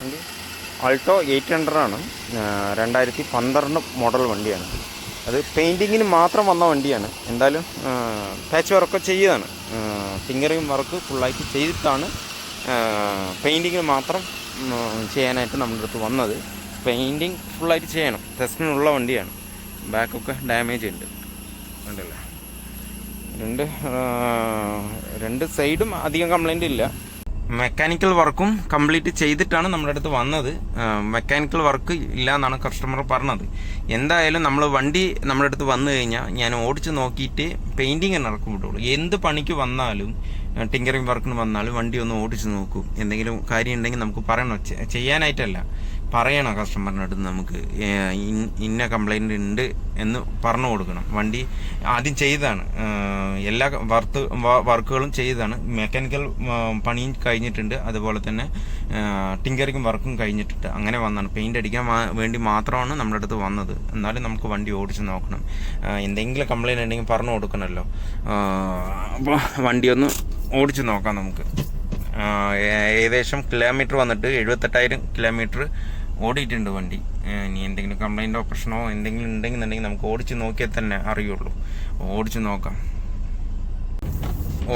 Alto 800 ആണ്. 2012 model വണ്ടിയാണ്. അത് പെയിൻറ്റിങ്ങിന് മാത്രം വന്ന വണ്ടിയാണ്. എന്തായാലും പാച്ച് വർക്ക് ചെയ്തതാണ്. ഫിംഗറിങ് വർക്ക് ഫുള്ളായിട്ട് ചെയ്തിട്ടാണ് പെയിൻറ്റിങ്ങിന് മാത്രം ചെയ്യാനായിട്ട് നമ്മുടെ അടുത്ത് വന്നത്. പെയിൻറ്റിങ് ഫുള്ളായിട്ട് ചെയ്യണം, ടെസ്റ്റിനുള്ള വണ്ടിയാണ്. ബാക്കൊക്കെ ഡാമേജ് ഉണ്ട്, ഉണ്ടല്ലേ. രണ്ട് സൈഡും അധികം കംപ്ലൈൻ്റ് ഇല്ല. മെക്കാനിക്കൽ വർക്കും കംപ്ലീറ്റ് ചെയ്തിട്ടാണ് നമ്മുടെ അടുത്ത് വന്നത്. മെക്കാനിക്കൽ വർക്ക് ഇല്ല എന്നാണ് കസ്റ്റമർ പറഞ്ഞത്. എന്തായാലും നമ്മൾ വണ്ടി നമ്മുടെ അടുത്ത് വന്നു കഴിഞ്ഞാൽ ഞാൻ ഓടിച്ച് നോക്കിയിട്ട് പെയിൻറ്റിങ് ഇറക്കി വിട്ടുള്ളൂ. എന്ത് പണിക്ക് വന്നാലും, ടിങ്കറിങ് വർക്കിന് വന്നാലും വണ്ടി ഒന്ന് ഓടിച്ച് നോക്കും. എന്തെങ്കിലും കാര്യം ഉണ്ടെങ്കിൽ നമുക്ക് പറയണം, ചെയ്യാനായിട്ടല്ല, പറയണം കസ്റ്റമറിൻ്റെ അടുത്ത്. നമുക്ക് ഇന്ന കംപ്ലൈൻറ്റ് ഉണ്ട് എന്ന് പറഞ്ഞു കൊടുക്കണം. വണ്ടി ആദ്യം ചെയ്തതാണ്, എല്ലാ വർക്കുകളും ചെയ്തതാണ്. മെക്കാനിക്കൽ പണിയും കഴിഞ്ഞിട്ടുണ്ട്, അതുപോലെ തന്നെ ടിങ്കറിങ് വർക്കും കഴിഞ്ഞിട്ടുണ്ട്. അങ്ങനെ വന്നാണ്, പെയിൻ്റ് അടിക്കാൻ വേണ്ടി മാത്രമാണ് നമ്മുടെ അടുത്ത് വന്നത്. എന്നാലും നമുക്ക് വണ്ടി ഓടിച്ച് നോക്കണം. എന്തെങ്കിലും കംപ്ലൈൻറ്റ് ഉണ്ടെങ്കിൽ പറഞ്ഞു കൊടുക്കണമല്ലോ. അപ്പോൾ വണ്ടി ഒന്ന് ഓടിച്ച് നോക്കാം നമുക്ക്. ഏകദേശം കിലോമീറ്റർ വന്നിട്ട് 78,000 കിലോമീറ്റർ ഓടിയിട്ടുണ്ട് വണ്ടി. ഇനി എന്തെങ്കിലും കംപ്ലൈൻറ്റോ പ്രശ്നമോ എന്തെങ്കിലും ഉണ്ടെന്നുണ്ടെങ്കിൽ നമുക്ക് ഓടിച്ച് നോക്കിയാൽ തന്നെ അറിയുള്ളൂ. ഓടിച്ച് നോക്കാം.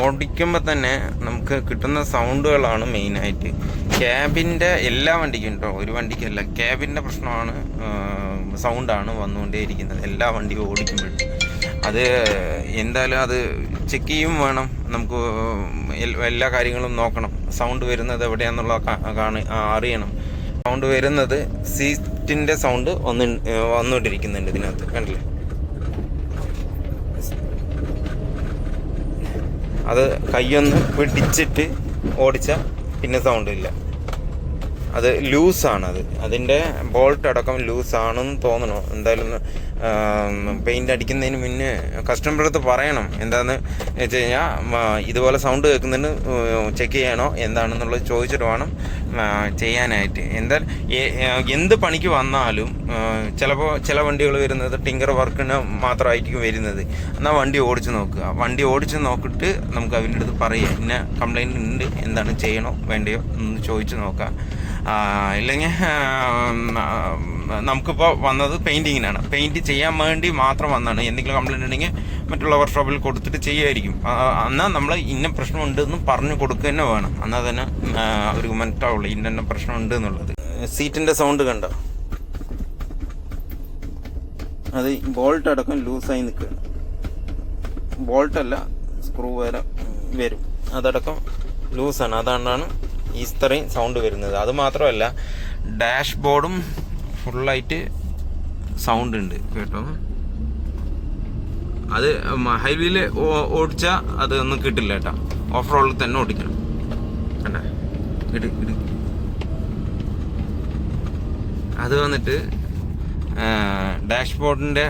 ഓടിക്കുമ്പോൾ തന്നെ നമുക്ക് കിട്ടുന്ന സൗണ്ടുകളാണ് മെയിനായിട്ട്. ക്യാബിൻ്റെ എല്ലാ വണ്ടിക്കും കേട്ടോ, ഒരു വണ്ടിക്കല്ല, ക്യാബിൻ്റെ പ്രശ്നമാണ്, സൗണ്ടാണ് വന്നുകൊണ്ടേയിരിക്കുന്നത് എല്ലാ വണ്ടിയും ഓടിക്കുമ്പോഴും. അത് എന്തായാലും അത് ചെക്ക് ചെയ്യും വേണം. നമുക്ക് എല്ലാ കാര്യങ്ങളും നോക്കണം. സൗണ്ട് വരുന്നത് എവിടെയാണെന്നുള്ള അറിയണം. സൗണ്ട് വരുന്നത് സീറ്റിൻ്റെ സൗണ്ട് വന്നുകൊണ്ടിരിക്കുന്നുണ്ട് ഇതിനകത്ത്, കണ്ടില്ലേ. അത് കൈയൊന്ന് പിടിച്ചിട്ട് ഓടിച്ചാൽ പിന്നെ സൗണ്ട് ഇല്ല. അത് ലൂസാണ്. അതിൻ്റെ ബോൾട്ട് അടക്കം ലൂസാണെന്ന് തോന്നണോ. എന്തായാലും പെയിൻ്റ് അടിക്കുന്നതിന് മുന്നേ കസ്റ്റമറുടെ അടുത്ത് പറയണം. എന്താണെന്ന് വെച്ച് കഴിഞ്ഞാൽ ഇതുപോലെ സൗണ്ട് കേൾക്കുന്നുണ്ട്, ചെക്ക് ചെയ്യണോ എന്താണെന്നുള്ളത് ചോദിച്ചിട്ട് വേണം ചെയ്യാനായിട്ട്. എന്തായാലും എന്ത് പണിക്ക് വന്നാലും ചിലപ്പോൾ ചില വണ്ടികൾ വരുന്നത് ടിങ്കർ വർക്കിന് മാത്രമായിരിക്കും വരുന്നത്. എന്നാൽ വണ്ടി ഓടിച്ച് നോക്കുക. വണ്ടി ഓടിച്ച് നോക്കിയിട്ട് നമുക്ക് അവരുടെ അടുത്ത് പറയുക, ഇന്ന കംപ്ലൈൻറ്റ് ഉണ്ട്, എന്താണ് ചെയ്യണോ വേണ്ടയോ എന്ന് ചോദിച്ച് നോക്കാം. ഇല്ലെങ്കിൽ നമുക്കിപ്പോൾ വന്നത് പെയിൻറ്റിങ്ങിനാണ്, പെയിൻറ്റ് ചെയ്യാൻ വേണ്ടി മാത്രം വന്നതാണ്. എന്തെങ്കിലും കംപ്ലൈൻറ്റ് ഉണ്ടെങ്കിൽ മറ്റുള്ള വർക്ക്ഷോപ്പിൽ കൊടുത്തിട്ട് ചെയ്യുമായിരിക്കും. എന്നാൽ നമ്മൾ ഇന്ന പ്രശ്നമുണ്ടെന്ന് പറഞ്ഞു കൊടുക്കുക തന്നെ വേണം. എന്നാൽ തന്നെ അവർക്ക് മനസ്സിലാവുള്ളൂ ഇന്ന പ്രശ്നമുണ്ട് എന്നുള്ളത്. സീറ്റിൻ്റെ സൗണ്ട് കണ്ടോ, അത് ബോൾട്ട് അടക്കം ലൂസായി നിൽക്കുകയാണ്. ബോൾട്ടല്ല, സ്ക്രൂ വരെ വരും, അതടക്കം ലൂസാണ്. അതുകൊണ്ടാണ് ഇത്രയും സൗണ്ട് വരുന്നത്. അത് മാത്രമല്ല, ഡാഷ് ബോർഡും ഫുള്ളായിട്ട് സൗണ്ട് ഉണ്ട് കേട്ടോ. അത് ഹൈവേയിൽ ഓടിച്ചാൽ അതൊന്നും കിട്ടില്ല കേട്ടോ. ഓഫ് റോഡിൽ തന്നെ ഓടിക്കണം. കണ്ടേ, അത് വന്നിട്ട് ഡാഷ് ബോർഡിൻ്റെ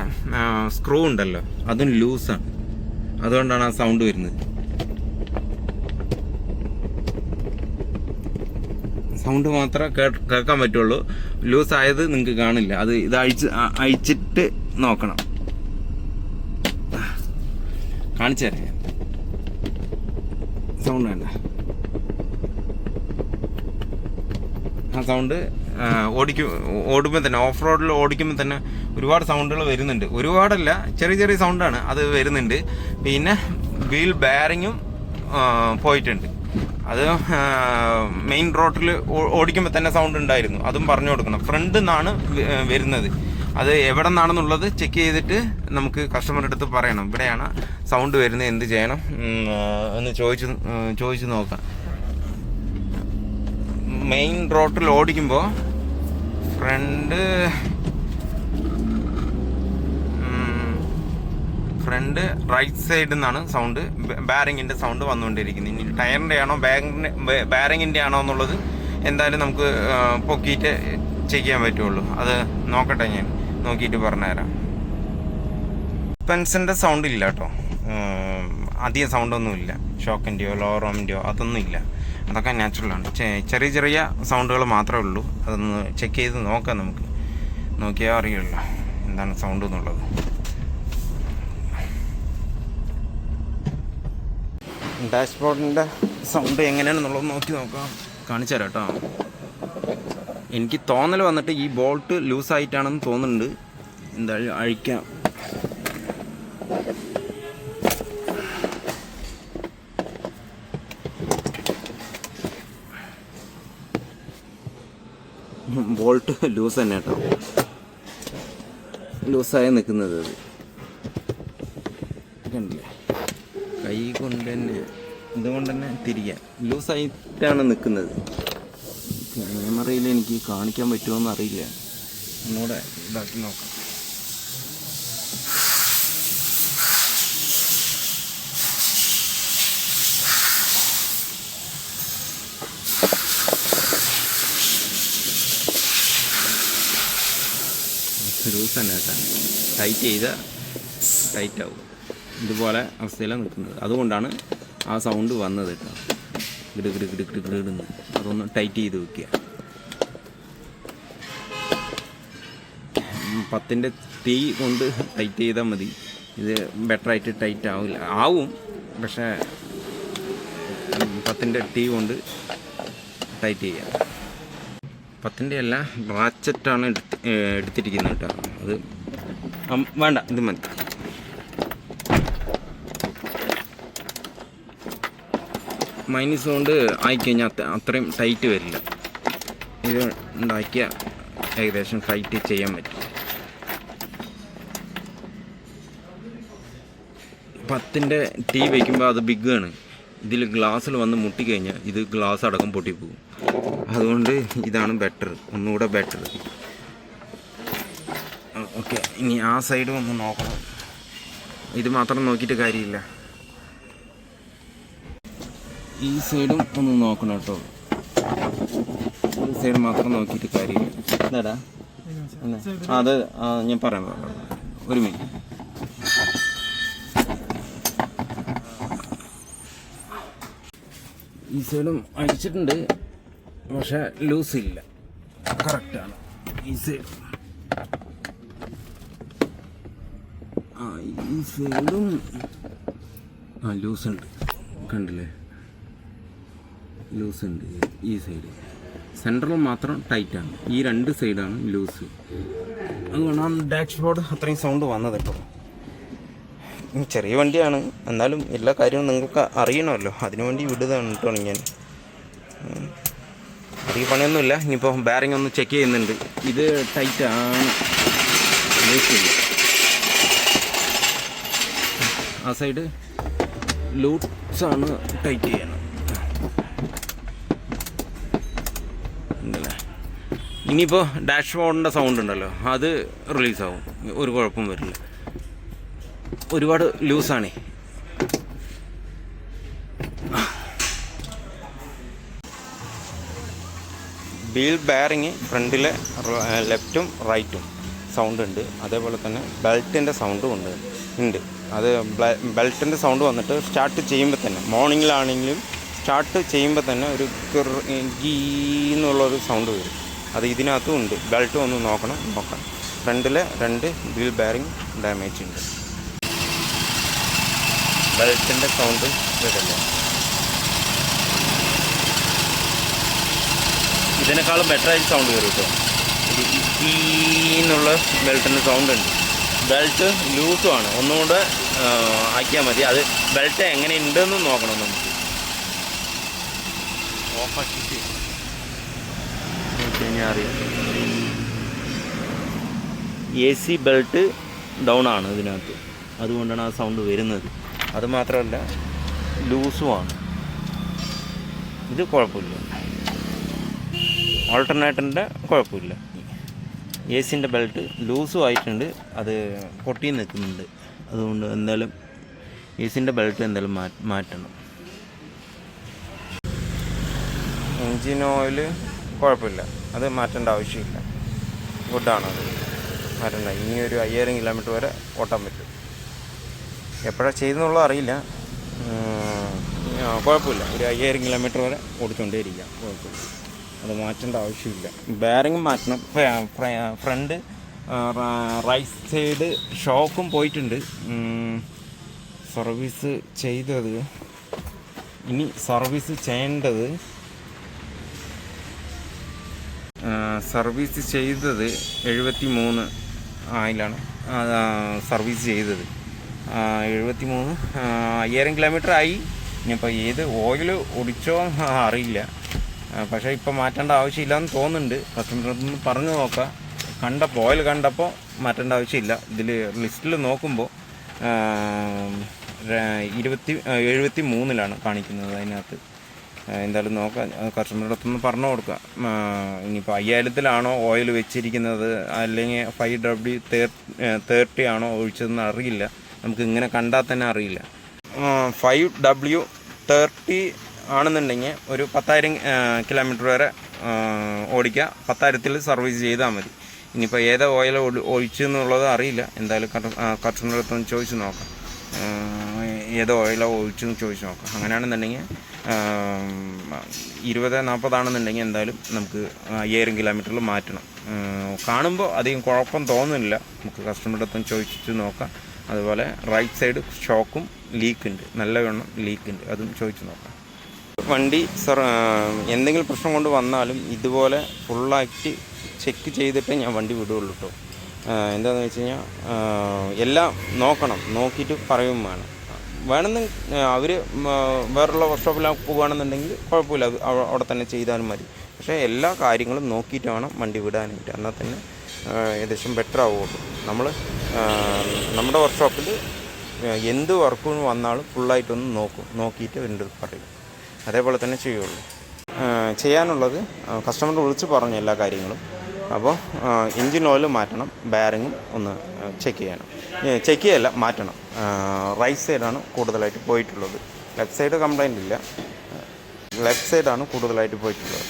സ്ക്രൂ ഉണ്ടല്ലോ, അതും ലൂസാണ്. അതുകൊണ്ടാണ് ആ സൗണ്ട് വരുന്നത്. സൗണ്ട് മാത്രമേ കേൾക്കാൻ പറ്റുള്ളൂ. ലൂസായത് നിങ്ങൾക്ക് കാണില്ല. അത് ഇത് അഴിച്ചിട്ട് നോക്കണം. കാണിച്ചു തരാം. സൗണ്ട് വേണ്ട. ആ സൗണ്ട് ഓടുമ്പോൾ തന്നെ, ഓഫ് റോഡിൽ ഓടിക്കുമ്പോൾ തന്നെ ഒരുപാട് സൗണ്ടുകൾ വരുന്നുണ്ട്. ഒരുപാടല്ല, ചെറിയ ചെറിയ സൗണ്ടാണ് അത് വരുന്നുണ്ട്. പിന്നെ വീൽ ബെയറിങ്ങും പോയിട്ടുണ്ട്. അത് മെയിൻ റോഡിൽ ഓടിക്കുമ്പോൾ തന്നെ സൗണ്ട് ഉണ്ടായിരുന്നു. അതും പറഞ്ഞു കൊടുക്കണം. ഫ്രണ്ടിൽ നിന്നാണ് വരുന്നത്. അത് എവിടെ നിന്നാണെന്നുള്ളത് ചെക്ക് ചെയ്തിട്ട് നമുക്ക് കസ്റ്റമറുടെ അടുത്ത് പറയണം, ഇവിടെയാണ് സൗണ്ട് വരുന്നത്, എന്ത് ചെയ്യണം എന്ന് ചോദിച്ച് നോക്കാം. മെയിൻ റോഡിൽ ഓടിക്കുമ്പോൾ ഫ്രണ്ട് റൈറ്റ് സൈഡിൽ നിന്നാണ് സൗണ്ട്, ബാരിങ്ങിൻ്റെ സൗണ്ട് വന്നുകൊണ്ടിരിക്കുന്നത്. ഇനി ടയറിൻ്റെ ആണോ ബാരിങ്ങിൻ്റെ ആണോ എന്നുള്ളത് എന്തായാലും നമുക്ക് പൊക്കിയിട്ട് ചെക്ക് ചെയ്യാൻ പറ്റുള്ളൂ. അത് നോക്കട്ടെ, ഞാൻ നോക്കിയിട്ട് പറഞ്ഞുതരാം. സസ്പെൻഷൻ്റെ സൗണ്ട് ഇല്ല കേട്ടോ, അധികം സൗണ്ടൊന്നുമില്ല. ഷോക്കിൻ്റെയോ ലോറോമിൻ്റെയോ അതൊന്നും ഇല്ല. അതൊക്കെ നാച്ചുറലാണ്. ചെറിയ ചെറിയ സൗണ്ടുകൾ മാത്രമേ ഉള്ളൂ. അതൊന്ന് ചെക്ക് ചെയ്ത് നോക്കാം. നമുക്ക് നോക്കിയാൽ അറിയുള്ളൂ എന്താണ് സൗണ്ട് എന്നുള്ളത്. ഡാഷ്ബോർഡിൻ്റെ സൗണ്ട് എങ്ങനെയാണെന്നുള്ളത് നോക്കി നോക്കാം. കാണിച്ചു തരാം കേട്ടോ. എനിക്ക് തോന്നൽ വന്നിട്ട് ഈ ബോൾട്ട് ലൂസായിട്ടാണെന്ന് തോന്നുന്നുണ്ട്. എന്തായാലും അഴിക്കാം. ബോൾട്ട് ലൂസ് തന്നെ കേട്ടോ, ലൂസായി നിൽക്കുന്നത്. അത് കണ്ടില്ലേ, കൈ കൊണ്ട് തന്നെ ഇതുകൊണ്ട് തന്നെ തിരിയാൻ ലൂസായിട്ടാണ് നിൽക്കുന്നത്. ക്യാമറയിൽ എനിക്ക് കാണിക്കാൻ പറ്റുമോയെന്ന് അറിയില്ല, ഒന്നുകൂടെ ഇതാക്കി നോക്കാം. ലൂസ് തന്നെ കേട്ടോ, ടൈറ്റ് ചെയ്താൽ ടൈറ്റാവും. ഇതുപോലെ അവസ്ഥയിലാണ് നിൽക്കുന്നത്. അതുകൊണ്ടാണ് ആ സൗണ്ട് വന്നത് കേട്ടോ, കിട് കിട് കിട് കിട് കിടുന്നു. അതൊന്ന് ടൈറ്റ് ചെയ്ത് വെക്കുക. 10-ൻ്റെ തീ കൊണ്ട് ടൈറ്റ് ചെയ്താൽ മതി. ഇത് ബെറ്ററായിട്ട് ടൈറ്റ് ആവും, പക്ഷേ 10-ൻ്റെ തീ കൊണ്ട് ടൈറ്റ് ചെയ്യാം. 10-ൻ്റെ അല്ല, റാച്ചറ്റാണ് എടുത്തിരിക്കുന്നത് കേട്ടോ. അത് വേണ്ട, ഇത് മതി. മൈനസ് കൊണ്ട് ആയിക്കഴിഞ്ഞാൽ അത്രയും ടൈറ്റ് വരില്ല. ഇത് ഉണ്ടാക്കിയ ഏകദേശം ടൈറ്റ് ചെയ്യാൻ പറ്റും. 10-ൻ്റെ ടീ വയ്ക്കുമ്പോൾ അത് ബിഗ്ഗാണ്. ഇതിൽ ഗ്ലാസ്സിൽ വന്ന് മുട്ടിക്കഴിഞ്ഞാൽ ഇത് ഗ്ലാസ് അടക്കം പൊട്ടിപ്പോകും. അതുകൊണ്ട് ഇതാണ് ബെറ്റർ, ഒന്നുകൂടെ ബെറ്റർ. ഓക്കെ, ഇനി ആ സൈഡും ഒന്ന് നോക്കണം. ഇത് മാത്രം നോക്കിയിട്ട് കാര്യമില്ല, ഈ സൈഡും ഒന്ന് നോക്കണം കേട്ടോ. ഒരു സൈഡ് മാത്രം നോക്കിയിട്ട് കാര്യമില്ല. എന്താടാ അത് ഞാൻ പറയാൻ ഒരു മിനിറ്റ്. ഈ സൈഡും അടിച്ചിട്ടുണ്ട്, പക്ഷെ ലൂസില്ല, കറക്റ്റാണ് ഈ സൈഡ്. ഈ സൈഡും ലൂസുണ്ട്, കണ്ടില്ലേ, ലൂസുണ്ട്. ഈ സൈഡ് സെൻട്രൽ മാത്രം ടൈറ്റാണ്, ഈ 2 സൈഡാണ് ലൂസ്. അതുകൊണ്ടാണ് ഡാഷ്ബോർഡ് അത്രയും സൗണ്ട് വന്നത് കേട്ടോ. ചെറിയ വണ്ടിയാണ്, എന്നാലും എല്ലാ കാര്യവും നിങ്ങൾക്ക് അറിയണമല്ലോ, അതിനുവേണ്ടി വിടുന്നതാണ് കേട്ടോ ഞാൻ. അധികം പണിയൊന്നുമില്ല. ഇനിയിപ്പോൾ ബാരിങ് ഒന്ന് ചെക്ക് ചെയ്യുന്നുണ്ട്. ഇത് ടൈറ്റാണ്, ലൂസില്ല. ആ സൈഡ് ലൂസാണ്, ടൈറ്റ് ചെയ്യണം. ഇനിയിപ്പോൾ ഡാഷ്ബോർഡിൻ്റെ സൗണ്ട് ഉണ്ടല്ലോ, അത് റിലീസാവും, ഒരു കുഴപ്പം വരില്ല. ഒരുപാട് ലൂസാണേ. വീൽ ബെയറിങ് ഫ്രണ്ടിലെ ലെഫ്റ്റും റൈറ്റും സൗണ്ട് ഉണ്ട്. അതേപോലെ തന്നെ ബെൽറ്റിൻ്റെ സൗണ്ടും ഉണ്ട്. അത് ബെൽറ്റിൻ്റെ സൗണ്ട് വന്നിട്ട് സ്റ്റാർട്ട് ചെയ്യുമ്പോൾ തന്നെ, മോർണിംഗിലാണെങ്കിലും സ്റ്റാർട്ട് ചെയ്യുമ്പോൾ തന്നെ ഒരു ഗീന്നുള്ളൊരു സൗണ്ട് വരും. അത് ഇതിനകത്തും ഉണ്ട്. ബെൽറ്റ് ഒന്ന് നോക്കാം. ഫ്രണ്ടിലെ 2 വീൽ ബെയറിങ് ഡാമേജ് ഉണ്ട്. ബെൽറ്റിൻ്റെ സൗണ്ട് വരില്ല. ഇതിനേക്കാളും ബെറ്ററായിട്ട് സൗണ്ട് വരും കേട്ടോ. എന്നുള്ള ബെൽറ്റിൻ്റെ സൗണ്ട് ഉണ്ട്. ബെൽറ്റ് ലൂസുമാണ്, ഒന്നുകൂടെ ആക്കിയാൽ മതി. അത് ബെൽറ്റ് എങ്ങനെ ഉണ്ടെന്ന് നോക്കണം നമുക്ക്. ഓഫാക്കിയിട്ട് കഴിഞ്ഞാൽ അറിയാം. AC ബെൽറ്റ് ഡൗൺ ആണ് ഇതിനകത്ത്, അതുകൊണ്ടാണ് ആ സൗണ്ട് വരുന്നത്. അതുമാത്രമല്ല ലൂസുമാണ്. ഇത് കുഴപ്പമില്ല, ഓൾട്ടർനേറ്ററിൻ്റെ കുഴപ്പമില്ല. AC-ൻ്റെ ബെൽറ്റ് ലൂസും ആയിട്ടുണ്ട്, അത് പൊട്ടി നിൽക്കുന്നുണ്ട്. അതുകൊണ്ട് എന്തായാലും AC-ൻ്റെ ബെൽറ്റ് എന്തായാലും മാറ്റണം. എൻജിൻ ഓയിൽ കുഴപ്പമില്ല, അത് മാറ്റേണ്ട ആവശ്യമില്ല. ഗുഡാണത്, മാറ്റണ്ട. ഇനി ഒരു 5000 കിലോമീറ്റർ വരെ ഓട്ടാൻ പറ്റും. എപ്പോഴാണ് ചെയ്തെന്നുള്ളത് അറിയില്ല, കുഴപ്പമില്ല. ഒരു 5000 കിലോമീറ്റർ വരെ ഓടിച്ചുകൊണ്ടേ ഇരിക്കാം, കുഴപ്പമില്ല. അത് മാറ്റേണ്ട ആവശ്യമില്ല. ബെയറിങ് മാറ്റണം. ഫ്രണ്ട് റൈറ്റ് സൈഡ് ഷോക്കും പോയിട്ടുണ്ട്, സർവീസ് ചെയ്തത്. ഇനി സർവീസ് ചെയ്യേണ്ടത് സർവീസ് ചെയ്തത് 73 ആയിലാണ് സർവീസ് ചെയ്തത്. 73 5000 കിലോമീറ്റർ ആയി. ഇനിയിപ്പോൾ ഏത് ഓയിൽ ഓടിച്ചോ അറിയില്ല. പക്ഷേ ഇപ്പോൾ മാറ്റേണ്ട ആവശ്യമില്ലയെന്ന് തോന്നുന്നുണ്ട്. കസ്റ്റമറിനൊന്ന് പറഞ്ഞു നോക്കാം. ഓയിൽ കണ്ടപ്പോൾ മാറ്റേണ്ട ആവശ്യമില്ല. ഇതിൽ ലിസ്റ്റിൽ നോക്കുമ്പോൾ 73 കാണിക്കുന്നത് അതിനകത്ത്. എന്തായാലും നോക്കാം, കസ്റ്റമറുടെ അടുത്തൊന്ന് പറഞ്ഞു കൊടുക്കാം. ഇനിയിപ്പോൾ 5000-ലാണോ ഓയിൽ വെച്ചിരിക്കുന്നത് അല്ലെങ്കിൽ 5W30 ആണോ ഒഴിച്ചതെന്ന് അറിയില്ല. നമുക്ക് ഇങ്ങനെ കണ്ടാൽ തന്നെ അറിയില്ല. 5W30 ആണെന്നുണ്ടെങ്കിൽ ഒരു 10000 കിലോമീറ്റർ വരെ ഓടിക്കുക. 10000-ൽ സർവീസ് ചെയ്താൽ മതി. ഇനിയിപ്പോൾ ഏത് ഓയിൽ ഒഴിച്ചെന്നുള്ളത് അറിയില്ല. എന്തായാലും കസ്റ്റമറുടെ അടുത്തൊന്ന് ചോദിച്ച് നോക്കാം, ഏത് ഓയിലോ ഒഴിച്ചെന്ന് ചോദിച്ച് നോക്കാം. അങ്ങനെയാണെന്നുണ്ടെങ്കിൽ 20-40 ആണെന്നുണ്ടെങ്കിൽ എന്തായാലും നമുക്ക് 5000 കിലോമീറ്ററിൽ മാറ്റണം. കാണുമ്പോൾ അധികം കുഴപ്പം തോന്നുന്നില്ല. നമുക്ക് കസ്റ്റമറുടെ അടുത്തൊന്ന് ചോദിച്ച് നോക്കാം. അതുപോലെ റൈറ്റ് സൈഡ് ഷോക്കും ലീക്കുണ്ട്, നല്ലവണ്ണം ലീക്കുണ്ട്, അതും ചോദിച്ച് നോക്കാം. വണ്ടി എന്തെങ്കിലും പ്രശ്നം കൊണ്ട് വന്നാലും ഇതുപോലെ ഫുള്ളായിട്ട് ചെക്ക് ചെയ്തിട്ടേ ഞാൻ വണ്ടി വിടുകയുള്ളൂ കേട്ടോ. എന്താണെന്ന് വെച്ച് കഴിഞ്ഞാൽ എല്ലാം നോക്കണം, നോക്കിയിട്ട് പറയും വേണമെന്ന് അവർ വേറുള്ള വർക്ക്ഷോപ്പിലാണ് പോകുകയാണെന്നുണ്ടെങ്കിൽ കുഴപ്പമില്ല, അത് അവിടെ തന്നെ ചെയ്താലും മതി. പക്ഷേ എല്ലാ കാര്യങ്ങളും നോക്കിയിട്ട് വേണം വണ്ടി വിടാനായിട്ട്. എന്നാൽ തന്നെ ഏകദേശം ബെറ്റർ ആവുള്ളൂ. നമ്മൾ നമ്മുടെ വർക്ക്ഷോപ്പിൽ എന്ത് വർക്ക് വന്നാലും ഫുള്ളായിട്ടൊന്ന് നോക്കിയിട്ട് എൻ്റെ പറയും. അതേപോലെ തന്നെ ചെയ്യുള്ളൂ. ചെയ്യാനുള്ളത് കസ്റ്റമർ വിളിച്ച് പറഞ്ഞു എല്ലാ കാര്യങ്ങളും. അപ്പോൾ എൻജിൻ ഓയിൽ മാറ്റണം, ബെയറിങ്ങും ഒന്ന് ചെക്ക് ചെയ്യല്ല മാറ്റണം. റൈറ്റ് സൈഡാണ് കൂടുതലായിട്ട് പോയിട്ടുള്ളത്. ലെഫ്റ്റ് സൈഡ് കംപ്ലൈൻ്റ് ഇല്ല, ലെഫ്റ്റ് സൈഡാണ് കൂടുതലായിട്ട് പോയിട്ടുള്ളത്.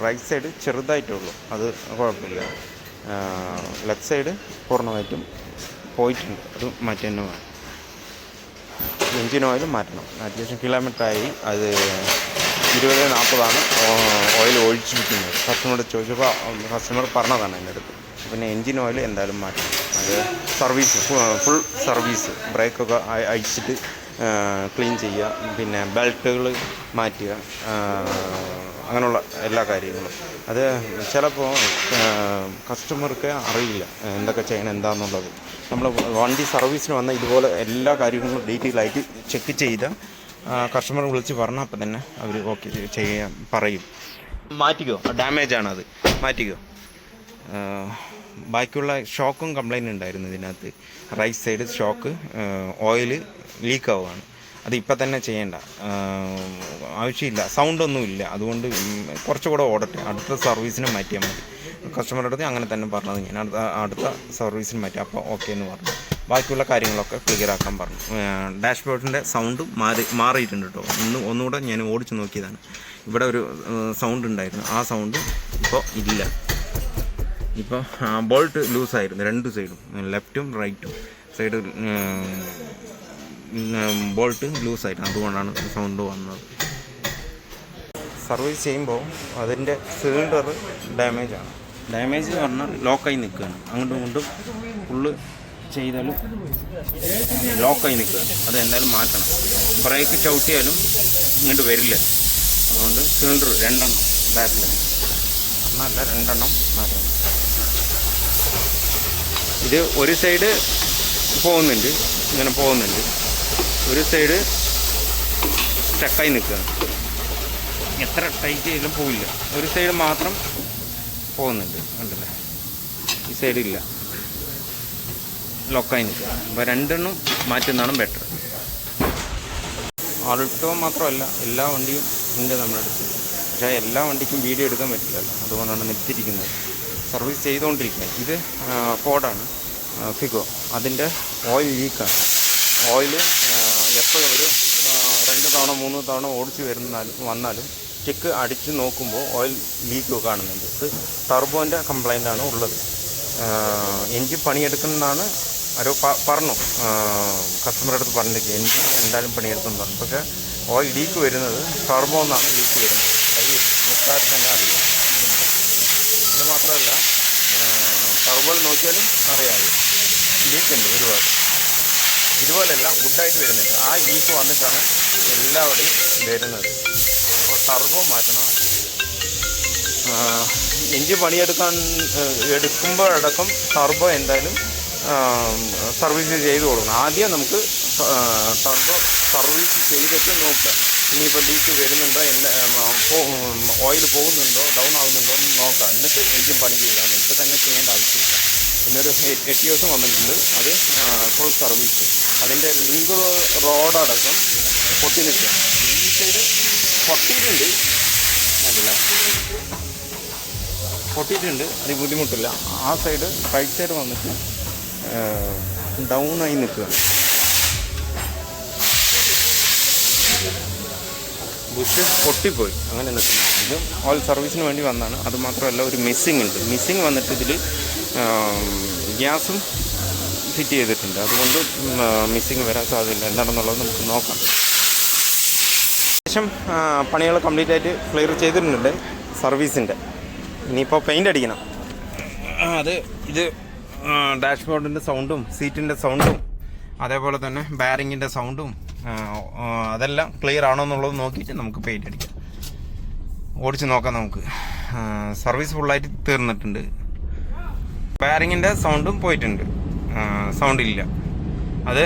റൈറ്റ് സൈഡ് ചെറുതായിട്ടേ ഉള്ളൂ, അത് കുഴപ്പമില്ല. ലെഫ്റ്റ് സൈഡ് പൂർണ്ണമായിട്ടും പോയിട്ടുണ്ട്, അത് മാറ്റി തന്നെ വേണം. എൻജിൻ ഓയിൽ മാറ്റണം. അത്യാവശ്യം കിലോമീറ്റർ ആയി, അത് 20-40 ഓയിൽ ഒഴിച്ചിരിക്കുന്നത്. കസ്റ്റമറോട് ചോദിച്ചപ്പോൾ കസ്റ്റമർ പറഞ്ഞതാണ് എൻ്റെ അടുത്ത്. പിന്നെ എൻജിൻ ഓയിൽ എന്തായാലും മാറ്റണം. അത് സർവീസ് ഫുൾ സർവീസ്, ബ്രേക്കൊക്കെ അഴിച്ചിട്ട് ക്ലീൻ ചെയ്യുക, പിന്നെ ബെൽറ്റുകൾ മാറ്റുക, അങ്ങനെയുള്ള എല്ലാ കാര്യങ്ങളും. അത് ചിലപ്പോൾ കസ്റ്റമർക്ക് അറിയില്ല എന്തൊക്കെ ചെയ്യണം എന്താണെന്നുള്ളത്. നമ്മൾ വണ്ടി സർവീസിന് വന്ന ഇതുപോലെ എല്ലാ കാര്യങ്ങളും ഡീറ്റെയിൽ ആയിട്ട് ചെക്ക് ചെയ്ത് കസ്റ്റമർ വിളിച്ച് പറഞ്ഞാൽ അപ്പം തന്നെ അവർ ഓക്കെ ചെയ്യാൻ പറയും. മാറ്റിക്കോ, ഡാമേജാണത്, മാറ്റിക്കോ. ബാക്കിയുള്ള ഷോക്കും കംപ്ലൈൻറ്റ് ഉണ്ടായിരുന്നു ഇതിനകത്ത്. Right side shock oil leak ആവുകയാണ്. അത് ഇപ്പം തന്നെ ചെയ്യേണ്ട ആവശ്യമില്ല, സൗണ്ടൊന്നുമില്ല. അതുകൊണ്ട് കുറച്ചുകൂടെ ഓടട്ടെ, അടുത്ത സർവീസിന് മാറ്റിയാൽ മതി. കസ്റ്റമറുടെ അടുത്ത് അങ്ങനെ തന്നെ പറഞ്ഞത് ഞാൻ, അടുത്ത സർവീസിന് മാറ്റി. അപ്പോൾ ഓക്കെ എന്ന് പറഞ്ഞു. ബാക്കിയുള്ള കാര്യങ്ങളൊക്കെ ക്ലിയർ ആക്കാൻ പറഞ്ഞു. ഡാഷ്ബോർഡിൻ്റെ സൗണ്ടും മാറിയിട്ടുണ്ട് കേട്ടോ. ഒന്നുകൂടെ ഞാൻ ഓടിച്ച് നോക്കിയതാണ്. ഇവിടെ ഒരു സൗണ്ട് ഉണ്ടായിരുന്നു, ആ സൗണ്ട് ഇപ്പോൾ ഇല്ല. ഇപ്പോൾ ബോൾട്ട് ലൂസായിരുന്നു, രണ്ട് സൈഡും, ലെഫ്റ്റും റൈറ്റും സൈഡ് ബോൾട്ട് ലൂസായിരുന്നു. അതുകൊണ്ടാണ് സൗണ്ട് വന്നത്. സർവീസ് ചെയ്യുമ്പോൾ അതിൻ്റെ സിലിണ്ടർ ഡാമേജാണ്. ഡാമേജ് എന്ന് പറഞ്ഞാൽ ലോക്കായി നിൽക്കുകയാണ്. അങ്ങോട്ടും ഇങ്ങോട്ടും ഫുള്ള് ചെയ്താലും ലോക്കായി നിൽക്കുകയാണ്. അത് എന്തായാലും മാറ്റണം. ബ്രേക്ക് ചവിട്ടിയാലും ഇങ്ങോട്ട് വരില്ല. അതുകൊണ്ട് സിലിണ്ടർ 2 എണ്ണം ബാക്കിൽ, ഒന്നല്ല 2 എണ്ണം മാറ്റണം. ഇത് ഒരു സൈഡ് പോകുന്നുണ്ട്, ഇങ്ങനെ പോകുന്നുണ്ട്, ഒരു സൈഡ് സ്റ്റക്കായി നിൽക്കുകയാണ്. എത്ര ടൈറ്റ് ചെയ്താലും പോവില്ല. ഒരു സൈഡ് മാത്രം പോകുന്നുണ്ട്, ഉണ്ടല്ലേ, ഈ സൈഡില്ല, ലോക്കായി നിൽക്കുക. അപ്പോൾ 2 എണ്ണം മാറ്റുന്നതാണ് ബെറ്റർ. ആൾട്ടോ മാത്രമല്ല, എല്ലാ വണ്ടിയും ഉണ്ട് നമ്മുടെ അടുത്ത്. പക്ഷേ എല്ലാ വണ്ടിക്കും വീഡിയോ എടുക്കാൻ പറ്റില്ലല്ലോ, അതുകൊണ്ടാണ് നിർത്തിയിരിക്കുന്നത്. സർവീസ് ചെയ്തുകൊണ്ടിരിക്കുക. ഇത് ഫോർഡാണ്, ഫിഗോ. അതിൻ്റെ ഓയിൽ ലീക്കാണ്. ഓയിൽ എപ്പോഴും ഒരു 2 തവണ 3 തവണ ഓടിച്ച് വന്നാലും ചെക്ക് അടിച്ച് നോക്കുമ്പോൾ ഓയിൽ ലീക്ക് കാണുന്നുണ്ട്. ഇത് ടർബോൻ്റെ കംപ്ലൈൻ്റാണ് ഉള്ളത്. എൻജിൻ പണിയെടുക്കുന്നതാണ് ആരോ പറഞ്ഞു, കസ്റ്റമറുടെ അടുത്ത് പറഞ്ഞിരിക്കുക. എൻജിൻ എന്തായാലും പണിയെടുത്തെന്ന് പറഞ്ഞു. പക്ഷേ ഓയിൽ ലീക്ക് വരുന്നത് ടർബോ എന്നാണ് ലീക്ക് വരുന്നത്. അത് വ്യക്തമായിട്ട് തന്നെ അറിയാം. ഇത് മാത്രമല്ല, ടർബോയിൽ നോക്കിയാലും അറിയാതെ ലീക്കുണ്ട് ഒരുപാട്. ഇതുപോലെയല്ല, ഗുഡായിട്ട് വരുന്നുണ്ട്. ആ ലീക്ക് വന്നിട്ടാണ് എല്ലാവരുടെയും വരുന്നത്. അപ്പോൾ ടർബോ മാറ്റണം. എഞ്ചിൻ എടുക്കുമ്പോഴടക്കം ടർബോ എന്തായാലും സർവീസ് ചെയ്ത് കൊടുക്കണം. ആദ്യം നമുക്ക് ടർബോ സർവീസ് ചെയ്തിട്ട് നോക്കുക. ഇനിയിപ്പോൾ ലീക്ക് വരുന്നുണ്ടോ, ഓയിൽ പോകുന്നുണ്ടോ, ഡൗൺ ആകുന്നുണ്ടോ എന്ന് നോക്കാം. എന്നിട്ട് എഞ്ചിൻ പണി ചെയ്താണ്. ഇപ്പോൾ തന്നെ ചെയ്യേണ്ട ആവശ്യമില്ല. പിന്നൊരു 8 years വന്നിട്ടുണ്ട്, അത് ഫുൾ സർവീസ്. അതിൻ്റെ ലിങ്ക് റോഡടക്കം പൊട്ടി നിൽക്കുകയാണ്. ഈ സൈഡ് പൊട്ടിയിട്ടുണ്ട്, അത് ബുദ്ധിമുട്ടില്ല. ആ സൈഡ് റൈറ്റ് സൈഡ് വന്നിട്ട് ഡൗൺ ആയി നിൽക്കുകയാണ്. ബുഷ് പൊട്ടിപ്പോയി, അങ്ങനെ നിൽക്കുന്നു. ഇത് ഓയിൽ സർവീസിന് വേണ്ടി വന്നതാണ്. അതുമാത്രമല്ല, ഒരു മിസ്സിങ് ഉണ്ട്. മിസ്സിങ് വന്നിട്ട് ഇതിൽ ഗ്യാസും ഫിറ്റ് ചെയ്തിട്ടുണ്ട്. അതുകൊണ്ട് മിസ്സിങ് വരാൻ സാധ്യതയില്ല. എന്താണെന്നുള്ളത് നമുക്ക് നോക്കാം. ശേഷം പണികൾ കംപ്ലീറ്റ് ആയിട്ട് ക്ലിയർ ചെയ്തിട്ടുണ്ട് സർവീസിൻ്റെ. ഇനിയിപ്പോൾ പെയിൻ്റ് അടിക്കണം. ഇത് ഡാഷ്ബോർഡിൻ്റെ സൗണ്ടും സീറ്റിൻ്റെ സൗണ്ടും അതേപോലെ തന്നെ ബാരിങ്ങിൻ്റെ സൗണ്ടും അതെല്ലാം ക്ലിയർ ആണോ എന്നുള്ളത് നോക്കിയിട്ട് നമുക്ക് പെയിൻ്റ് അടിക്കാം. ഓടിച്ച് നോക്കാം നമുക്ക്. സർവീസ് ഫുള്ളായിട്ട് തീർന്നിട്ടുണ്ട്. ബാരിങ്ങിൻ്റെ സൗണ്ടും പോയിട്ടുണ്ട്, സൗണ്ട് ഇല്ല. അത്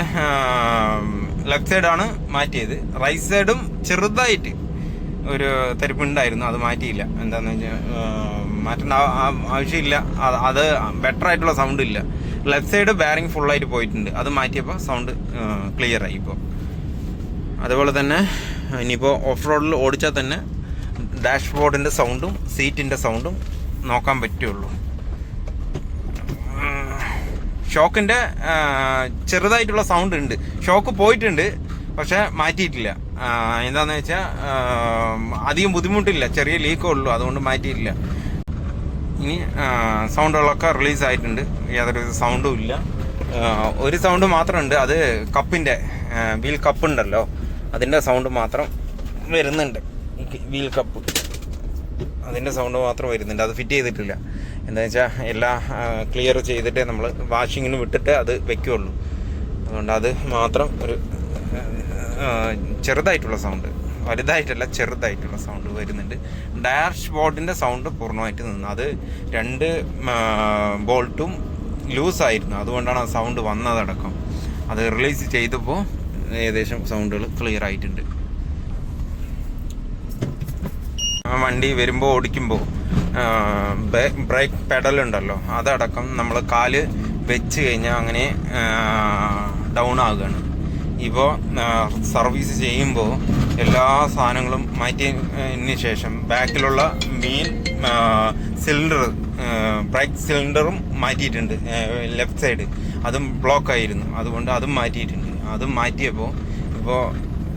ലെഫ്റ്റ് സൈഡാണ് മാറ്റിയത്. റൈറ്റ് സൈഡും ചെറുതായിട്ട് ഒരു തെരുപ്പുണ്ടായിരുന്നു, അത് മാറ്റിയില്ല. എന്താണെന്ന് വെച്ചാൽ മാറ്റേണ്ട ആവശ്യമില്ല. അത് ബെറ്റർ ആയിട്ടുള്ള സൗണ്ട് ഇല്ല. ലെഫ്റ്റ് സൈഡ് ബാരിങ് ഫുള്ളായിട്ട് പോയിട്ടുണ്ട്, അത് മാറ്റിയപ്പോൾ സൗണ്ട് ക്ലിയറായി. ഇപ്പോൾ അതുപോലെ തന്നെ ഇനിയിപ്പോൾ ഓഫ് റോഡിൽ ഓടിച്ചാൽ തന്നെ ഡാഷ്ബോർഡിൻ്റെ സൗണ്ടും സീറ്റിൻ്റെ സൗണ്ടും നോക്കാൻ പറ്റുള്ളൂ. ഷോക്കിൻ്റെ ചെറുതായിട്ടുള്ള സൗണ്ട് ഉണ്ട്. ഷോക്ക് പോയിട്ടുണ്ട്, പക്ഷേ മാറ്റിയിട്ടില്ല. എന്താണെന്ന് വെച്ചാൽ അധികം ബുദ്ധിമുട്ടില്ല, ചെറിയ ലീക്കേ ഉള്ളൂ, അതുകൊണ്ട് മാറ്റിയിട്ടില്ല. ഇനി സൗണ്ടുകളൊക്കെ റിലീസായിട്ടുണ്ട്, യാതൊരു സൗണ്ടും ഇല്ല. ഒരു സൗണ്ട് മാത്രമുണ്ട്, അത് കപ്പിൻ്റെ വീൽ കപ്പ് ഉണ്ടല്ലോ, അതിൻ്റെ സൗണ്ട് മാത്രം വരുന്നുണ്ട്. വീൽ കപ്പ് അതിൻ്റെ സൗണ്ട് മാത്രം വരുന്നുണ്ട്, അത് ഫിറ്റ് ചെയ്തിട്ടില്ല. എന്താ വെച്ചാൽ എല്ലാം ക്ലിയർ ചെയ്തിട്ട് നമ്മൾ വാഷിങ്ങിന് വിട്ടിട്ട് അത് വെക്കുകയുള്ളൂ. അതുകൊണ്ട് അത് മാത്രം ഒരു ചെറുതായിട്ടുള്ള സൗണ്ട്, വലുതായിട്ടല്ല ചെറുതായിട്ടുള്ള സൗണ്ട് വരുന്നുണ്ട്. ഡാഷ് ബോർഡിൻ്റെ സൗണ്ട് പൂർണ്ണമായിട്ട് നിന്നു. അത് 2 ബോൾട്ടും ലൂസായിരുന്നു, അതുകൊണ്ടാണ് ആ സൗണ്ട് വന്നതടക്കം. അത് റിലീസ് ചെയ്തപ്പോൾ ഏകദേശം സൗണ്ടുകൾ ക്ലിയർ ആയിട്ടുണ്ട്. വണ്ടി വരുമ്പോൾ ഓടിക്കുമ്പോൾ ബ്രേക്ക് പെഡലുണ്ടല്ലോ, അതടക്കം നമ്മൾ കാല് വെച്ച് കഴിഞ്ഞാൽ അങ്ങനെ ഡൗൺ ആകുകയാണ്. ഇപ്പോൾ സർവീസ് ചെയ്യുമ്പോൾ എല്ലാ സാധനങ്ങളും മാറ്റിയതിന് ശേഷം ബാക്കിലുള്ള മെയിൻ സിലിണ്ടർ, ബ്രേക്ക് സിലിണ്ടറും മാറ്റിയിട്ടുണ്ട്. ലെഫ്റ്റ് സൈഡ് അതും ബ്ലോക്കായിരുന്നു, അതുകൊണ്ട് അതും മാറ്റിയിട്ടുണ്ട്. അതും മാറ്റിയപ്പോൾ ഇപ്പോൾ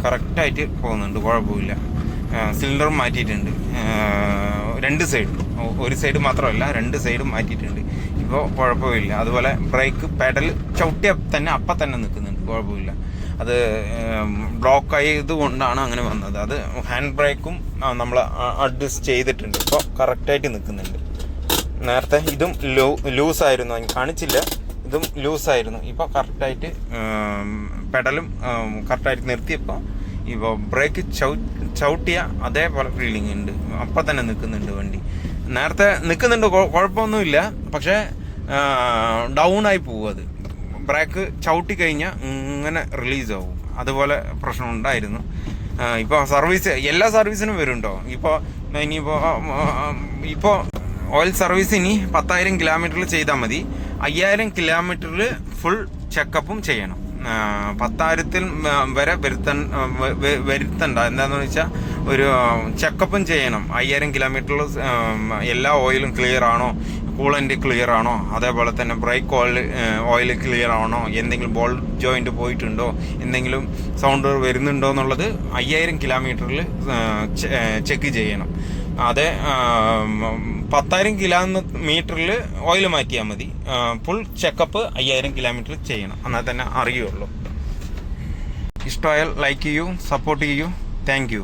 കറക്റ്റായിട്ട് പോകുന്നുണ്ട്, കുഴപ്പമില്ല. സിലിണ്ടറും മാറ്റിയിട്ടുണ്ട്, 2 സൈഡും, ഒരു സൈഡ് മാത്രമല്ല 2 സൈഡും മാറ്റിയിട്ടുണ്ട്. ഇപ്പോൾ കുഴപ്പമില്ല. അതുപോലെ ബ്രേക്ക് പെഡൽ ചവിട്ടിയാൽ തന്നെ അപ്പം തന്നെ നിൽക്കുന്നുണ്ട്, കുഴപ്പമില്ല. അത് ബ്ലോക്കായത് കൊണ്ടാണ് അങ്ങനെ വന്നത്. അത് ഹാൻഡ് ബ്രേക്കും നമ്മൾ അഡ്ജസ്റ്റ് ചെയ്തിട്ടുണ്ട്, ഇപ്പോൾ കറക്റ്റായിട്ട് നിൽക്കുന്നുണ്ട്. നേരത്തെ ഇതും ലൂസായിരുന്നു, എനിക്ക് കാണിച്ചില്ല. ഇതും ലൂസായിരുന്നു, ഇപ്പോൾ കറക്റ്റായിട്ട് പെഡലും കറക്റ്റായിട്ട് നിർത്തിയപ്പോൾ ഇപ്പോൾ ബ്രേക്ക് ചവിട്ടിയ അതേപോലെ ഫീലിംഗ് ഉണ്ട്, അപ്പം തന്നെ നിൽക്കുന്നുണ്ട് വണ്ടി. നേരത്തെ നിൽക്കുന്നുണ്ട്, കുഴപ്പമൊന്നുമില്ല. പക്ഷേ ഡൗൺ ആയി പോകും. അത് ബ്രേക്ക് ചവിട്ടി കഴിഞ്ഞാൽ ഇങ്ങനെ റിലീസാവും. അതുപോലെ പ്രശ്നം ഉണ്ടായിരുന്നു. ഇപ്പോൾ സർവീസ് എല്ലാ സർവീസിനും വരുന്നുണ്ടോ? ഇപ്പോൾ ഓയിൽ സർവീസ് ഇനി 10,000 കിലോമീറ്ററിൽ ചെയ്താൽ മതി. 5,000 കിലോമീറ്ററിൽ ഫുൾ ചെക്കപ്പും ചെയ്യണം. 10,000 വരെ വരുത്തണ്ട. എന്താണെന്ന് വെച്ചാൽ ഒരു ചെക്കപ്പും ചെയ്യണം. 5,000 കിലോമീറ്ററിൽ എല്ലാ ഓയിലും ക്ലിയർ ആണോ, കൂളൻ്റ് ക്ലിയർ ആണോ, അതേപോലെ തന്നെ ബ്രേക്ക് ഓയിൽ ക്ലിയർ ആണോ, എന്തെങ്കിലും ബോൾ ജോയിൻറ്റ് പോയിട്ടുണ്ടോ, എന്തെങ്കിലും സൗണ്ട് വരുന്നുണ്ടോ എന്നുള്ളത് 5,000 കിലോമീറ്ററിൽ ചെക്ക് ചെയ്യണം. അതെ 10,000 കിലോമീറ്ററിൽ ഓയിൽ മാറ്റിയാൽ മതി. ഫുൾ ചെക്കപ്പ് 5,000 കിലോമീറ്റർ ചെയ്യണം, എന്നാൽ തന്നെ അറിയുള്ളൂ. ഇഷ്ടമായാൽ ലൈക്ക് ചെയ്യൂ, സപ്പോർട്ട് ചെയ്യൂ. Thank you.